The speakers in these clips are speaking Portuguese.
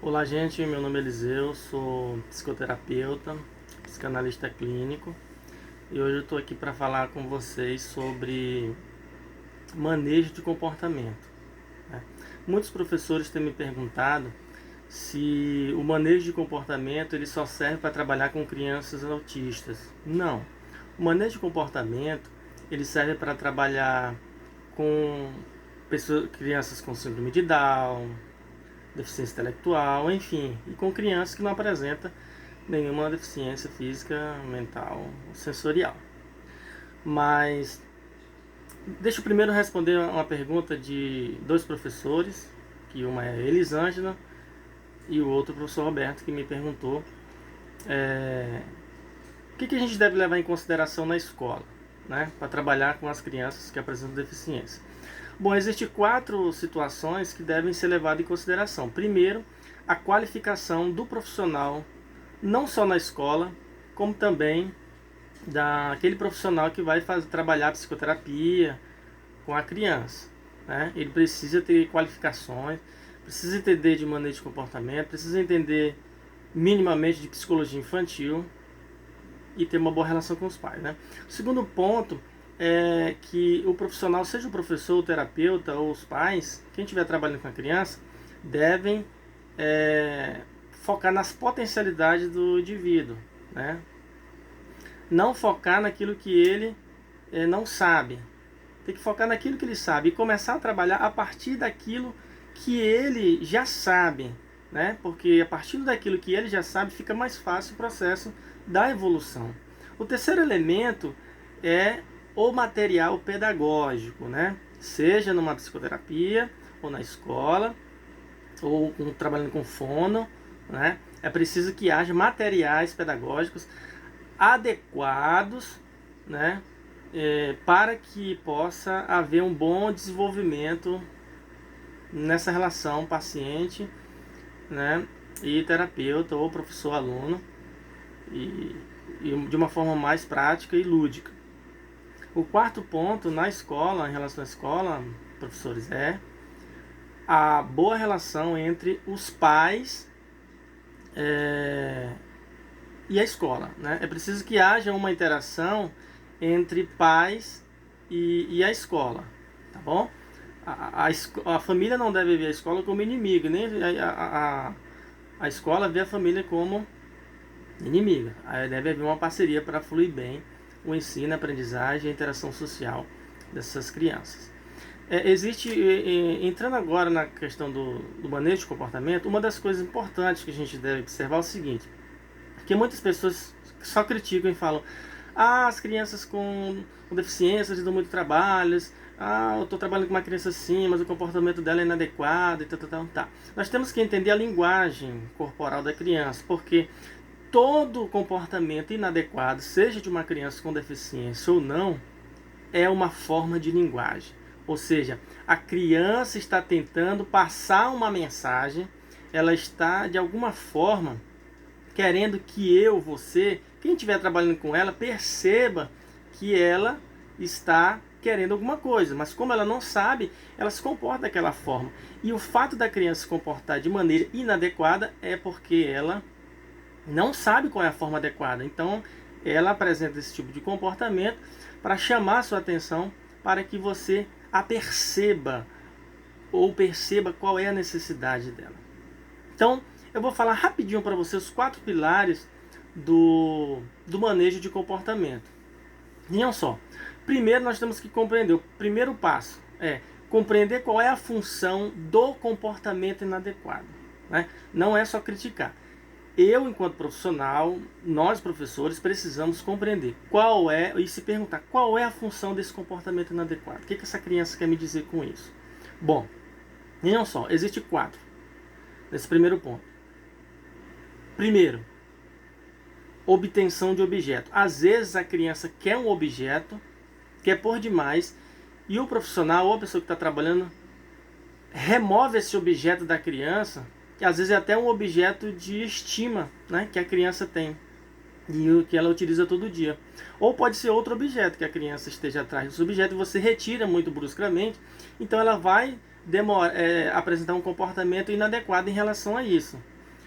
Olá, gente. Meu nome é Eliseu, sou psicoterapeuta, psicanalista clínico e hoje eu estou aqui para falar com vocês sobre manejo de comportamento, né? Muitos professores têm me perguntado se o manejo de comportamento ele só serve para trabalhar com crianças autistas. Não. O manejo de comportamento ele serve para trabalhar com crianças com síndrome de Down, deficiência intelectual, enfim, e com crianças que não apresentam nenhuma deficiência física, mental, sensorial. Mas deixa eu primeiro responder uma pergunta de dois professores, que uma é Elisângela e o outro o professor Roberto, que me perguntou o que a gente deve levar em consideração na escola, né, para trabalhar com as crianças que apresentam deficiência. Bom, existem 4 situações que devem ser levadas em consideração. Primeiro, a qualificação do profissional, não só na escola, como também daquele profissional que vai trabalhar psicoterapia com a criança, né? Ele precisa ter qualificações, precisa entender de manejo de comportamento, precisa entender minimamente de psicologia infantil e ter uma boa relação com os pais, né? O segundo ponto é que o profissional, seja o professor, o terapeuta ou os pais, quem estiver trabalhando com a criança, devem focar nas potencialidades do indivíduo, né? Não focar naquilo que ele não sabe. Tem que focar naquilo que ele sabe e começar a trabalhar a partir daquilo que ele já sabe, né? Porque a partir daquilo que ele já sabe fica mais fácil o processo da evolução. O terceiro elemento é o material pedagógico, né? Seja numa psicoterapia ou na escola ou trabalhando com fono, né? É preciso que haja materiais pedagógicos adequados, né? Para que possa haver um bom desenvolvimento nessa relação paciente, né, e terapeuta ou professor-aluno e de uma forma mais prática e lúdica. O quarto ponto na escola, em relação à escola, professores, é a boa relação entre os pais e a escola, né? É preciso que haja uma interação entre pais e a escola, tá bom? A família não deve ver a escola como inimiga, nem a escola vê a família como inimiga. Aí deve haver uma parceria para fluir bem o ensino, a aprendizagem e a interação social dessas crianças. Entrando agora na questão do manejo de comportamento, uma das coisas importantes que a gente deve observar é o seguinte, que muitas pessoas só criticam e falam: as crianças com deficiência dão muito trabalho, eu estou trabalhando com uma criança assim, mas o comportamento dela é inadequado, e tá. Nós temos que entender a linguagem corporal da criança, porque todo comportamento inadequado, seja de uma criança com deficiência ou não, é uma forma de linguagem. Ou seja, a criança está tentando passar uma mensagem, ela está de alguma forma querendo que você, quem estiver trabalhando com ela, perceba que ela está querendo alguma coisa, mas como ela não sabe, ela se comporta daquela forma. E o fato da criança se comportar de maneira inadequada é porque ela não sabe qual é a forma adequada. Então, ela apresenta esse tipo de comportamento para chamar a sua atenção, para que você a perceba ou perceba qual é a necessidade dela. Então, eu vou falar rapidinho para você os 4 pilares do manejo de comportamento. Vejam só. Primeiro, nós temos que compreender, o primeiro passo é compreender qual é a função do comportamento inadequado, né? Não é só criticar. Eu, enquanto profissional, nós professores precisamos compreender qual é, e se perguntar qual é a função desse comportamento inadequado. O que essa criança quer me dizer com isso? Bom, vejam só, existe 4 nesse primeiro ponto. Primeiro, obtenção de objeto. Às vezes a criança quer um objeto, quer por demais, e o profissional ou a pessoa que está trabalhando remove esse objeto da criança, que às vezes é até um objeto de estima, né, que a criança tem e que ela utiliza todo dia. Ou pode ser outro objeto que a criança esteja atrás desse objeto e você retira muito bruscamente, então ela vai apresentar um comportamento inadequado em relação a isso.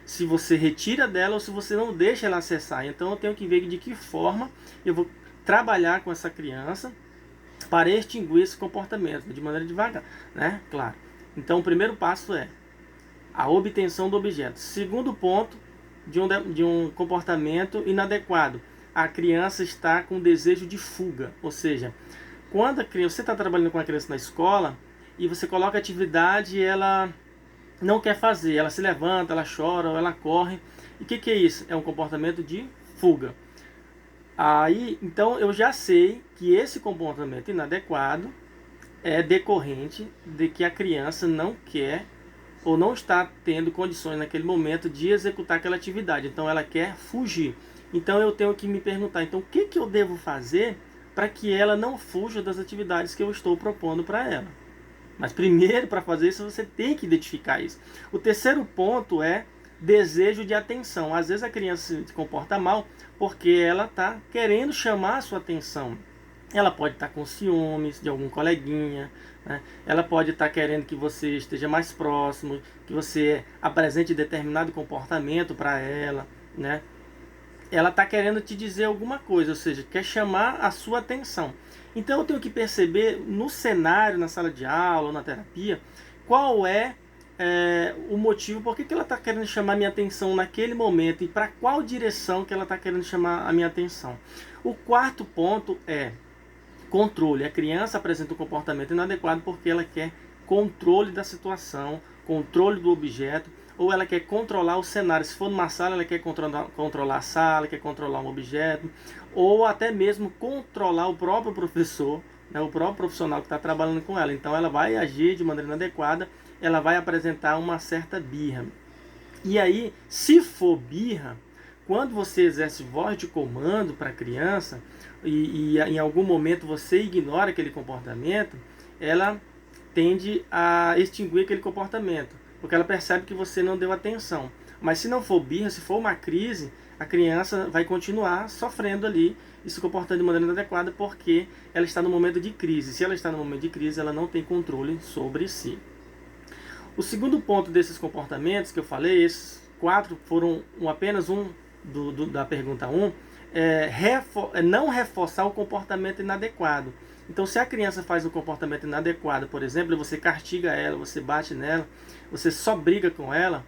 se você retira dela ou se você não deixa ela acessar. Então eu tenho que ver de que forma eu vou trabalhar com essa criança para extinguir esse comportamento, de maneira devagar, né? Claro. Então o primeiro passo é a obtenção do objeto. Segundo ponto de um comportamento inadequado. A criança está com desejo de fuga, ou seja, quando a criança, você está trabalhando com a criança na escola e você coloca atividade e ela não quer fazer, ela se levanta, ela chora ou ela corre. E o que é isso? É um comportamento de fuga. Aí, então eu já sei que esse comportamento inadequado é decorrente de que a criança não quer ou não está tendo condições naquele momento de executar aquela atividade. Então ela quer fugir. Então eu tenho que me perguntar, então o que eu devo fazer para que ela não fuja das atividades que eu estou propondo para ela? Mas primeiro, para fazer isso, você tem que identificar isso. O terceiro ponto é desejo de atenção. Às vezes a criança se comporta mal porque ela está querendo chamar a sua atenção. Ela pode estar com ciúmes de algum coleguinha, né? Ela pode estar querendo que você esteja mais próximo, que você apresente determinado comportamento para ela, né? Ela está querendo te dizer alguma coisa, ou seja, quer chamar a sua atenção. Então eu tenho que perceber no cenário, na sala de aula ou na terapia, qual é, o motivo, por que ela está querendo chamar a minha atenção naquele momento e para qual direção que ela está querendo chamar a minha atenção. O quarto ponto é controle. A criança apresenta um comportamento inadequado porque ela quer controle da situação, controle do objeto, ou ela quer controlar o cenário. Se for numa sala, ela quer controlar a sala, quer controlar um objeto, ou até mesmo controlar o próprio professor, né, o próprio profissional que está trabalhando com ela. Então ela vai agir de maneira inadequada, ela vai apresentar uma certa birra. E aí, se for birra, quando você exerce voz de comando para a criança e em algum momento você ignora aquele comportamento, ela tende a extinguir aquele comportamento, porque ela percebe que você não deu atenção. Mas se não for birra, se for uma crise, a criança vai continuar sofrendo ali e se comportando de maneira inadequada porque ela está no momento de crise. Se ela está no momento de crise, ela não tem controle sobre si. O segundo ponto desses comportamentos que eu falei, esses 4 foram apenas um da pergunta 1, não reforçar o comportamento inadequado. Então, se a criança faz um comportamento inadequado, por exemplo, você castiga ela, você bate nela, você só briga com ela,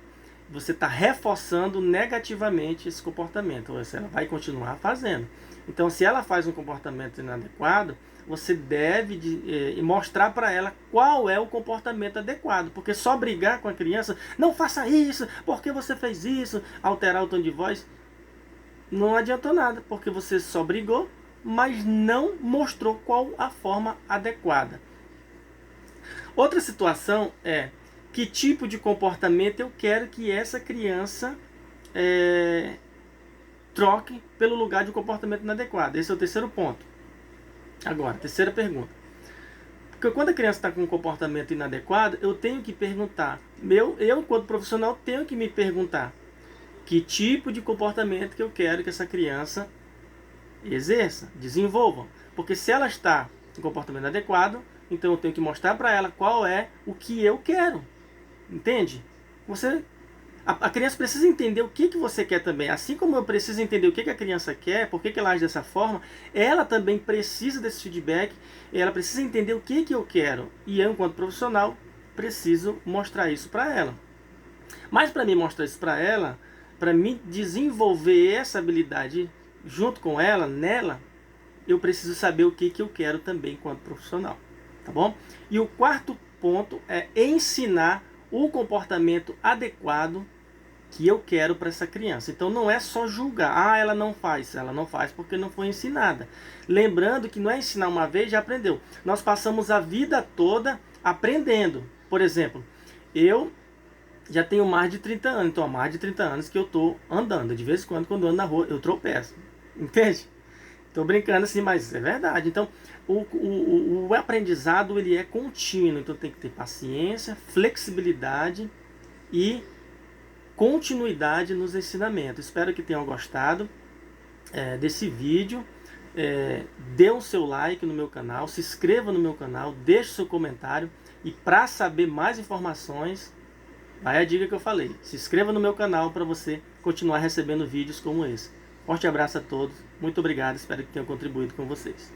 você está reforçando negativamente esse comportamento, ou seja, ela vai continuar fazendo. Então, se ela faz um comportamento inadequado, você deve mostrar para ela qual é o comportamento adequado, porque só brigar com a criança, não faça isso, porque você fez isso, alterar o tom de voz, não adiantou nada, porque você só brigou, mas não mostrou qual a forma adequada. Outra situação é que tipo de comportamento eu quero que essa criança troque pelo lugar de um comportamento inadequado. Esse é o terceiro ponto. Agora, terceira pergunta. Porque quando a criança está com um comportamento inadequado, eu tenho que perguntar. Eu, enquanto profissional, tenho que me perguntar que tipo de comportamento que eu quero que essa criança exerça, desenvolva. Porque se ela está com um comportamento inadequado, então eu tenho que mostrar para ela qual é o que eu quero. Entende? A criança precisa entender o que você quer também. Assim como eu preciso entender o que a criança quer, por que ela age dessa forma, ela também precisa desse feedback, ela precisa entender o que eu quero. E eu, enquanto profissional, preciso mostrar isso para ela. Mas para mim mostrar isso para ela, para mim desenvolver essa habilidade junto com ela, nela, eu preciso saber o que eu quero também enquanto profissional. Tá bom? E o quarto ponto é ensinar o comportamento adequado que eu quero para essa criança. Então não é só julgar, ela não faz porque não foi ensinada. Lembrando que não é ensinar uma vez, já aprendeu. Nós passamos a vida toda aprendendo. Por exemplo, eu já tenho mais de 30 anos, então há mais de 30 anos que eu estou andando. De vez em quando eu ando na rua, eu tropeço. Entende? Estou brincando assim, mas é verdade. Então, o aprendizado ele é contínuo. Então tem que ter paciência, flexibilidade e continuidade nos ensinamentos. Espero que tenham gostado desse vídeo. Dê o seu like no meu canal, se inscreva no meu canal, deixe seu comentário. E para saber mais informações, Vai a dica que eu falei. Se inscreva no meu canal para você continuar recebendo vídeos como esse. Forte abraço a todos. Muito obrigado. Espero que tenha contribuído com vocês.